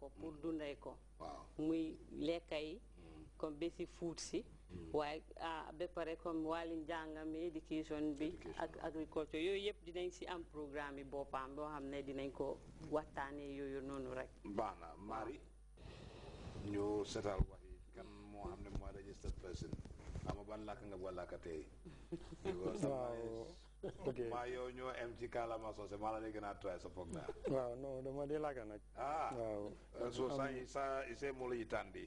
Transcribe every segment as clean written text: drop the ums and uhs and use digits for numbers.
ko pour dundee ko muy lekka yi comme basic food si waaye ba pare comme wàllu njàngam mi éducation bi ak agriculture yooyu yëpp dinañ si am programme yi boppam boo xam ne dinañ ko waxtaanee yooyu noonu rek baax na Marie ñu setal wax yi kan moo xam ne mooy registered person ama ban làkk nga ba làkk tey maa yow ñoo em ci kaalama soose maa la gën a try sa foog naa waaw non dama dee làkk nag waaw so sa ise mo la yitandi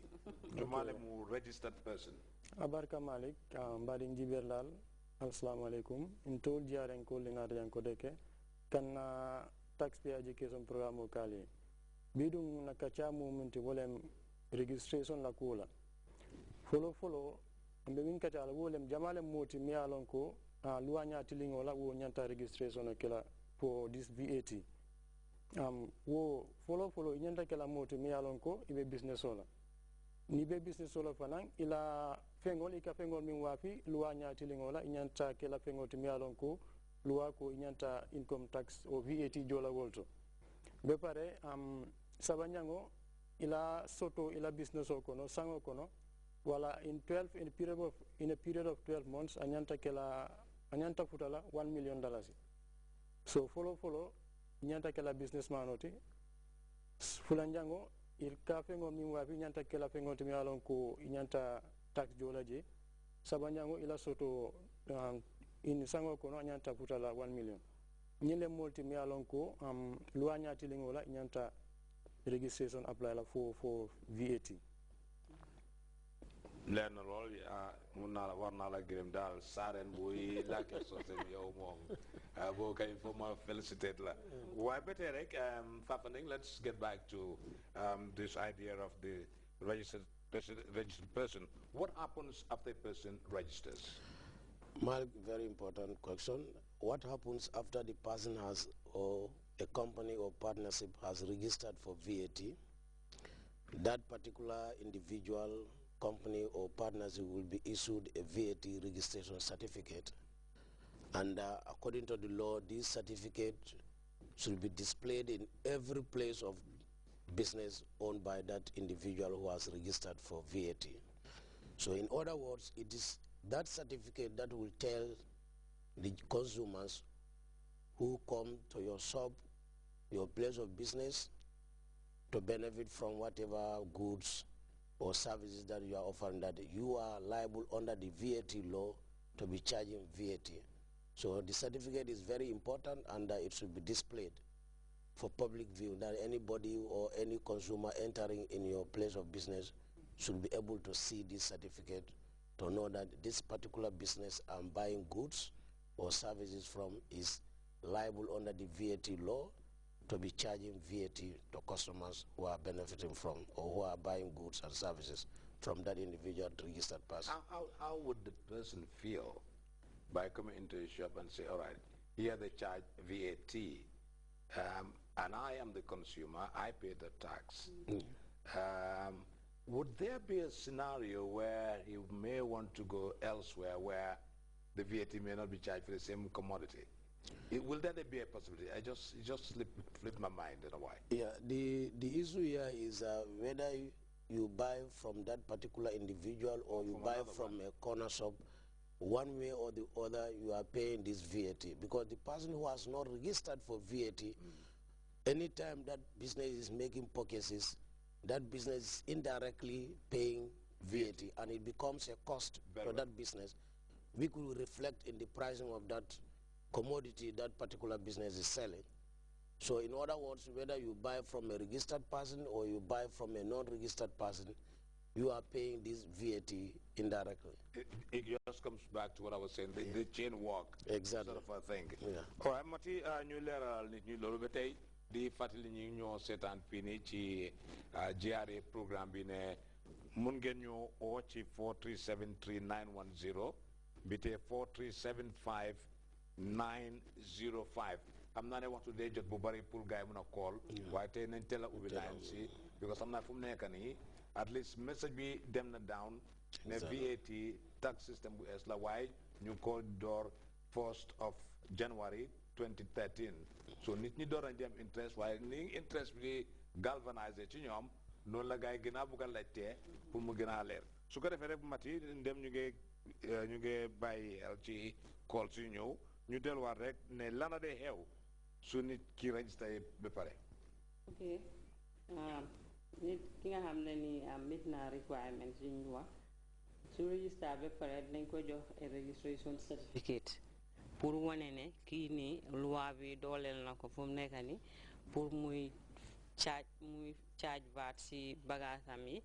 jumale mu registered person abarka malik mbadi njiberlal assalamu alaikum in tol jaren ko lingar yanko deke kan taxpayer education program o kali bidum na kacha movement wolem registration la kula follow ambe min kacha la wolem jamale moti mi alon ko luwa nyati lingo la wo nyanta registration kala for this VAT wo follow nyanta kala moti mi alon ko ibe business ola ni be business ola fanan ila fengol ika fengol min wafi luwa nyati lingo la nyanta kala fengol mi alon ko luwa ko nyanta income tax o VAT jola wolto be pare sabanyango ila soto ila business o kono sango kono wala in a period of 12 months anyanta futala $1 million. So follow nyanta kela businessman oti fulanjango il ka fengo mi wafi nyanta kela fengo timi alon ko nyanta tax jola je sabanjango ila soto in sango kono nyanta futala 1 million. Nyele multi mi alon ko luwa nyati lingola nyanta registration apply la for VAT. leer na lool mun naa la war naa la gërëm daal saaren buy làkke soose bi yow moom boo kay foo ma félicité la waaye ba tey rek Fafanding, let's get back to this idea of the registered person. What happens after a person registers? Mark, very important question. What happens after the person has, or a company or partnership has registered for VAT? That particular individual, company or partnership will be issued a VAT registration certificate, and according to the law, this certificate should be displayed in every place of business owned by that individual who has registered for VAT. So in other words, it is that certificate that will tell the consumers who come to your shop, your place of business, to benefit from whatever goods or services that you are offering, that you are liable under the VAT law to be charging VAT. So the certificate is very important, and it should be displayed for public view, that anybody or any consumer entering in your place of business should be able to see this certificate to know that this particular business I'm buying goods or services from is liable under the VAT law to be charging VAT to customers who are benefiting from or who are buying goods and services from that individual registered person. How would the person feel by coming into a shop and say, all right, here they charge VAT, and I am the consumer, I pay the tax. Would there be a scenario where you may want to go elsewhere where the VAT may not be charged for the same commodity? Will there be a possibility? It just slipped my mind in a way. Yeah, the issue here is whether you buy from that particular individual or you buy from a corner shop, one way or the other you are paying this VAT, because the person who has not registered for VAT, anytime that business is making purchases, that business is indirectly paying VAT, and it becomes a cost for that business. We could reflect in the pricing of that commodity that particular business is selling. So in other words, whether you buy from a registered person or you buy from a non-registered person, you are paying this VAT indirectly. It just comes back to what I was saying, the chain walk exactly. sort of a thing. Yeah. All right, Mati, ñu leeral nit ñi loolu ba tey di fàttali ñi ñoo seetaan fii nii ci GRA programme bi ne mun ngeen ñoo oo ci 4373910 bi te 4375905. am naa ne waxtu dee jot bu bari pour gars yi mun a call waaye tey nañ teel a ubbi line si because am naa fu mu nekk nii at least message bi dem na down ne VAT tax system bu es la waaye ñu ko door 1st of January 2013 so nit ñi door a dem interest waaye ni interest bi galvaniser ci ñoom noonu la gars yi gën a bugg a laajtee pour mu gën a leer su ko defee rek mati ndem ñu ngi bàyyi xel ci call si ñëw ñu delluwaat rek ne lana dee xew su nit ki registré ba pare. ok nit ki nga xam ne ni meet na requirements yi ñu wax su register ba pare dinañ ko jox registration certificate pour wane ne kii nii loi bi dooleel na ko fu mu nekk ni pour muy charge VAT si bagaasam yi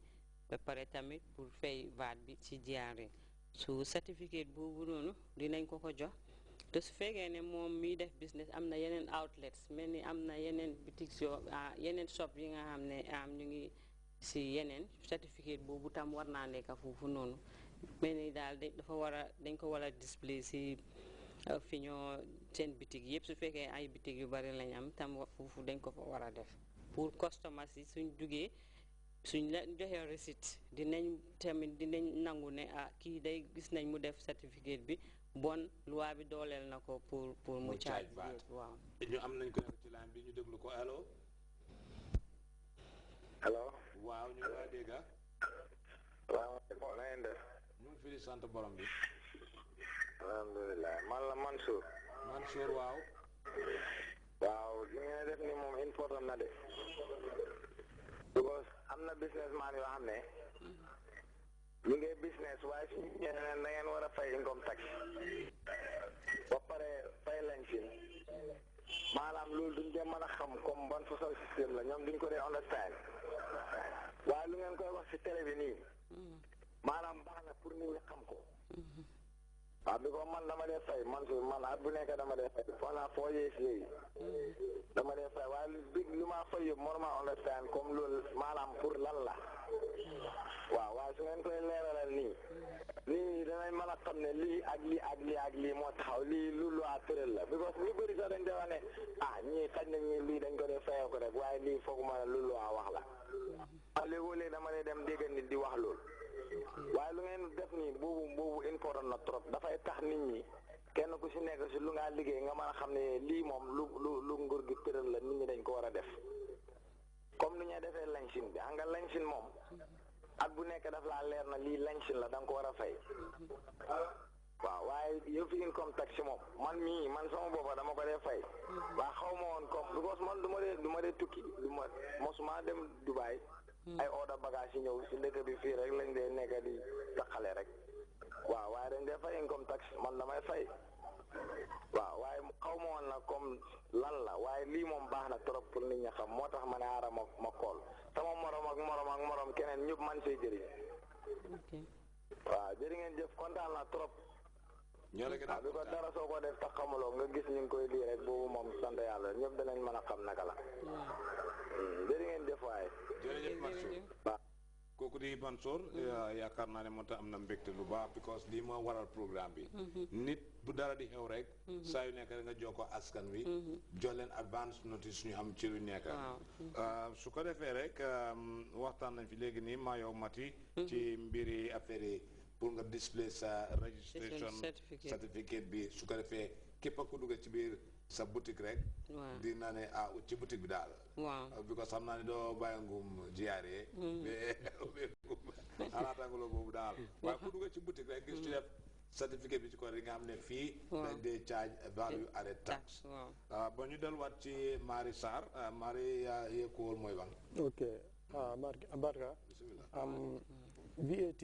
ba pare tamit pour fay VAT bi ci GRA su certificate boobu noonu dinañ ko jox te su fekkee ne moom miy def business am na yeneen outlets mel ni am na yeneen boutiques yeneen shop yi nga xam ne ñu ngi si yeneen certificate boobu tam war naa nekk foofu noonu mel ni daal dañ ko war a display si fi ñoo seen boutique yëpp su fekkee ay boutique yu bari lañ am tam foofu dañ ko fa war a def pour customers yi suñ jugee suñ la joxee receipt dinañ nangu ne kii day gis nañ mu def certificate bi bon loi bi dooleel na ko pour mu charge VAT waaw ñu am nañ ko nekk ci line bi ñu déglu ko allo waaw ñu ngi dégg waaw na ngeen def ñu ngi fi di sant borom bi alhamdulilah man la Mansour waaw li ngeen def ni moom important na de because am na businessman yoo xam ne ñu ngi business waaye suñu ñeneen da ngeen war a fay income tax ba pare fay lañ si maanaam loolu duñ dee mën a xam comme ban façon système la ñoom duñ ko dee understand waaye lu ngeen koy wax si télé bi nii maanaam baax na pour nit ñi xam ko waaw bi ko man dama dee fay man at bu nekk dama dee fay pendant 4 years yooyu dama dee fay waaye lu ma fay yëpp mënuma understand comme loolu maanaam pour lan la waaw waaye su ngeen koy leeralal nii nii danañ mën a xam ne lii ak lii ak lii ak lii moo taxaw lii lu loi tëral la because ñu bëri sax dañ dee wax ne ñii xaj nañ ñi lii dañ ko dee fayoo ko rek waaye lii foog ma lu loi wax la léegi dama dee dem dégg nit di wax loolu waaye lu ngeen def nii boobu important na trop dafay tax nit ñi kenn ku si nekk si lu ngaa liggéey nga mën a xam ne lii moom lu nguur gi tëral la nit ñi dañ ko war a def comme ni ñuy defee lañsin bi xam nga lañsin moom at bu nekk daf laa leer na lii lañsin la da nga ko war a fay waaw waaye yëf yi income tax si moom man sama boppa dama ko dee fay waaye xaw ma woon comme because man du ma dee tukki mosuma dem Dubai ay order bagage yi ñëw si dëkk bi fii rek lañ dee nekk di taxale rek waaw waaye dañ dee fay income tax man damay fay waaw waaye xaw ma woon na comme lan la waaye lii moom baax na trop pour nit ñi xam moo tax ma ne aara ma kool sama morom keneen ñëpp man see jëriñ waaw jërë ngeen jëf kontaan na trop waaw bi ko dara soo ko def tax xamuloo nga gis ñu ngi koy lii rek boobu moom sant yàlla ñëpp danañ mën a xam naka la jërë ngeen jëf waaye jërëjëf Mansour kooku di Mansour yaakaar naa ne moo tax am na mbégte lu baax because lii moo waral programme bi nit bu dara di xew rek saa yu nekk rek nga jokkoo askan wi jox leen advance notice ñu am ci lu nekk su ko defee rek waxtaan nañ fi léegi nii maa yow mati ci mbiri affaire yi pour nga display sa registration certificate bi su ko defee képp ku dugg ci biir sa boutique rek dina ne ci boutique bi daal because xam naa ne doo bàyyi ngum jiyaaree alaatanguloo boobu daal waaye ku dugg ci boutique rek gis ci def certificate bi ci ko rek nga xam ne fii dañ dee charge value added tax ba ñu delluwaat ci Mari Sarr Mari yaa yëkkuwool mooy ban ok Barka VAT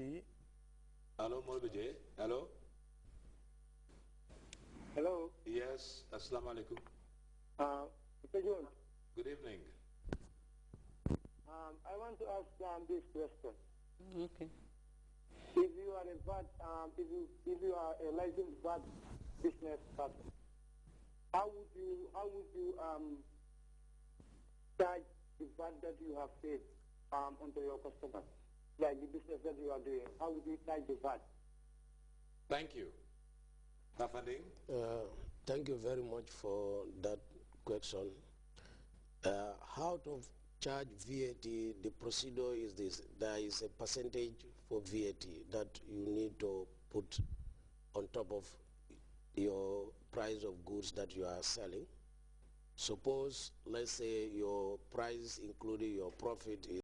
allo Modou Dieng allo hello yes assalamu alaikum Mr. Jones. Good evening. I want to ask this question. Okay. If you are a VAT, if you are a licensed VAT business person, how would you charge the VAT that you have paid onto your customers, like the business that you are doing? How would you charge the VAT? Thank you. Tafading? Thank you very much for that question. How to charge VAT, the procedure is this. There is a percentage for VAT that you need to put on top of your price of goods that you are selling. Suppose, let's say your price including your profit is